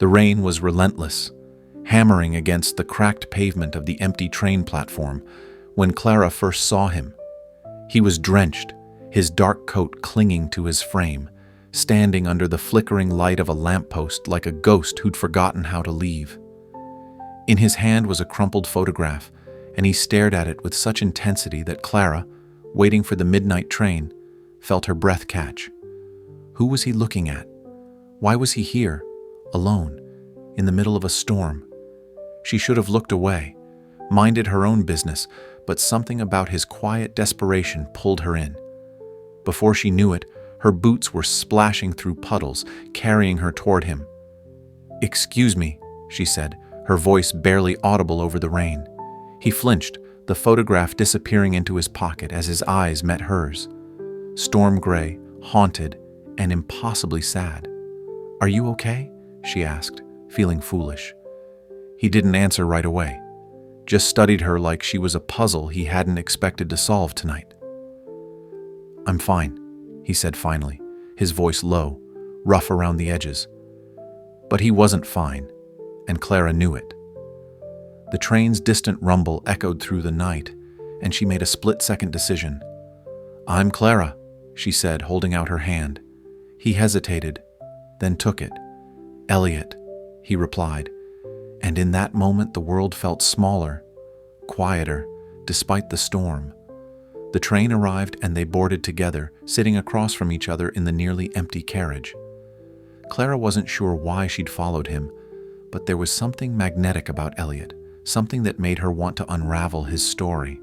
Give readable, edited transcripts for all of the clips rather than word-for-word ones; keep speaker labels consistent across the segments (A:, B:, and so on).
A: The rain was relentless, hammering against the cracked pavement of the empty train platform when Clara first saw him. He was drenched, his dark coat clinging to his frame, standing under the flickering light of a lamppost like a ghost who'd forgotten how to leave. In his hand was a crumpled photograph, and he stared at it with such intensity that Clara, waiting for the midnight train, felt her breath catch. Who was he looking at? Why was he here, alone, in the middle of a storm? She should have looked away, minded her own business, but something about his quiet desperation pulled her in. Before she knew it, her boots were splashing through puddles, carrying her toward him. "Excuse me," she said, her voice barely audible over the rain. He flinched, the photograph disappearing into his pocket as his eyes met hers. Storm gray, haunted, and impossibly sad. "Are you okay?" she asked, feeling foolish. He didn't answer right away, just studied her like she was a puzzle he hadn't expected to solve tonight. "I'm fine," he said finally, his voice low, rough around the edges. But he wasn't fine, and Clara knew it. The train's distant rumble echoed through the night, and she made a split-second decision. "I'm Clara," she said, holding out her hand. He hesitated, then took it. "Elliot," he replied, and in that moment the world felt smaller, quieter, despite the storm. The train arrived and they boarded together, sitting across from each other in the nearly empty carriage. Clara wasn't sure why she'd followed him, but there was something magnetic about Elliot, something that made her want to unravel his story.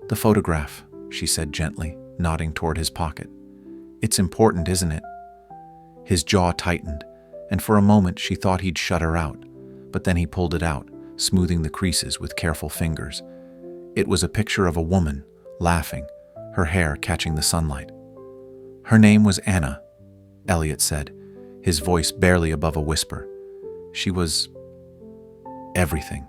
A: "The photograph," she said gently, nodding toward his pocket. "It's important, isn't it?" His jaw tightened, and for a moment she thought he'd shut her out, but then he pulled it out, smoothing the creases with careful fingers. It was a picture of a woman, laughing, her hair catching the sunlight. "Her name was Anna," Elliot said, his voice barely above a whisper. "She was everything."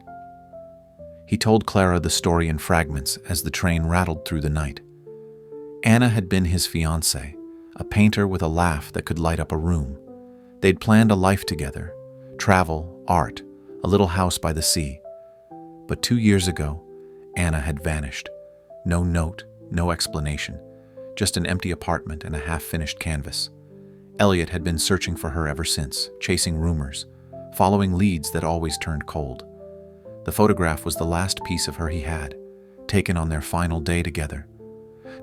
A: He told Clara the story in fragments as the train rattled through the night. Anna had been his fiancée, a painter with a laugh that could light up a room. They'd planned a life together, travel, art, a little house by the sea. But 2 years ago, Anna had vanished. No note, no explanation, just an empty apartment and a half-finished canvas. Elliot had been searching for her ever since, chasing rumors, following leads that always turned cold. The photograph was the last piece of her he had, taken on their final day together.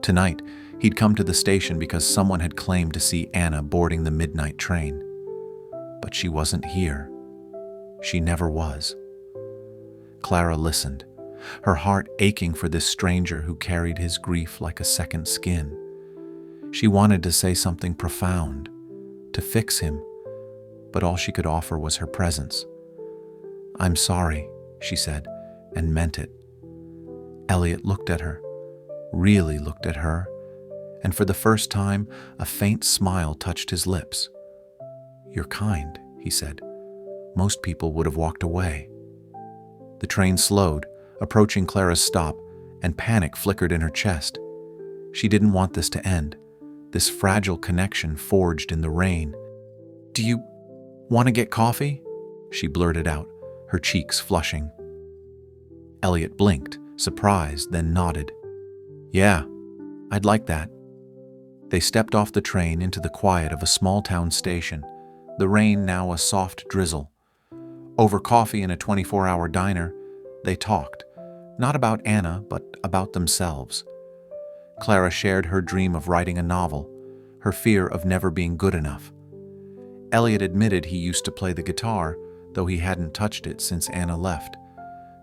A: Tonight, he'd come to the station because someone had claimed to see Anna boarding the midnight train. But she wasn't here. She never was. Clara listened, her heart aching for this stranger who carried his grief like a second skin. She wanted to say something profound, to fix him, but all she could offer was her presence. "I'm sorry," she said, and meant it. Elliot looked at her, really looked at her, and for the first time, a faint smile touched his lips. "You're kind," he said. "Most people would have walked away." The train slowed, approaching Clara's stop, and panic flickered in her chest. She didn't want this to end, this fragile connection forged in the rain. "Do you want to get coffee?" she blurted out, her cheeks flushing. Elliot blinked, surprised, then nodded. "Yeah, I'd like that." They stepped off the train into the quiet of a small-town station, the rain now a soft drizzle. Over coffee in a 24-hour diner, they talked, not about Anna, but about themselves. Clara shared her dream of writing a novel, her fear of never being good enough. Elliot admitted he used to play the guitar, though he hadn't touched it since Anna left.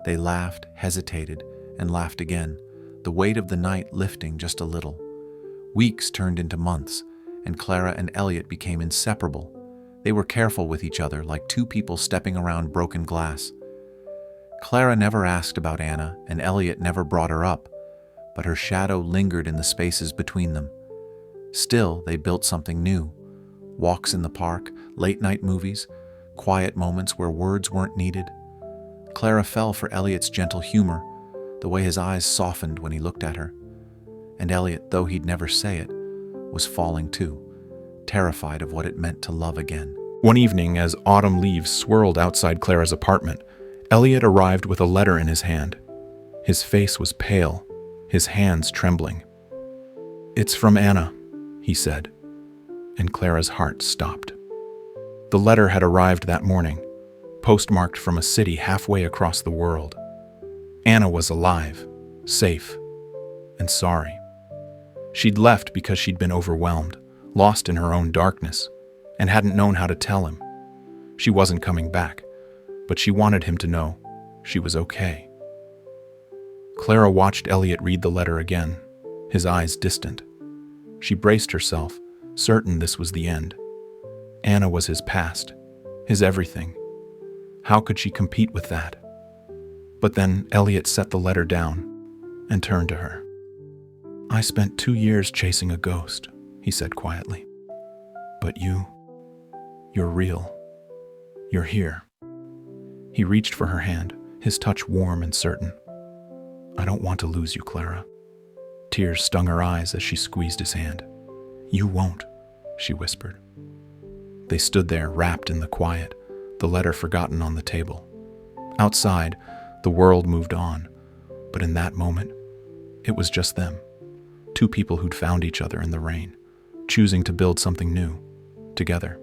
A: They laughed, hesitated, and laughed again, the weight of the night lifting just a little. Weeks turned into months, and Clara and Elliot became inseparable. They were careful with each other, like two people stepping around broken glass. Clara never asked about Anna, and Elliot never brought her up, but her shadow lingered in the spaces between them. Still, they built something new. Walks in the park, late-night movies, quiet moments where words weren't needed. Clara fell for Elliot's gentle humor, the way his eyes softened when he looked at her. And Elliot, though he'd never say it, was falling too, terrified of what it meant to love again. One evening, as autumn leaves swirled outside Clara's apartment, Elliot arrived with a letter in his hand. His face was pale, his hands trembling. "It's from Anna," he said, and Clara's heart stopped. The letter had arrived that morning, postmarked from a city halfway across the world. Anna was alive, safe, and sorry. She'd left because she'd been overwhelmed, lost in her own darkness, and hadn't known how to tell him. She wasn't coming back, but she wanted him to know she was okay. Clara watched Elliot read the letter again, his eyes distant. She braced herself, certain this was the end. Anna was his past, his everything. How could she compete with that? But then Elliot set the letter down and turned to her. "I spent 2 years chasing a ghost," he said quietly. "But you're real. You're here." He reached for her hand, his touch warm and certain. "I don't want to lose you, Clara." Tears stung her eyes as she squeezed his hand. "You won't," she whispered. They stood there, wrapped in the quiet, the letter forgotten on the table. Outside, the world moved on, but in that moment, it was just them. Two people who'd found each other in the rain, choosing to build something new, together.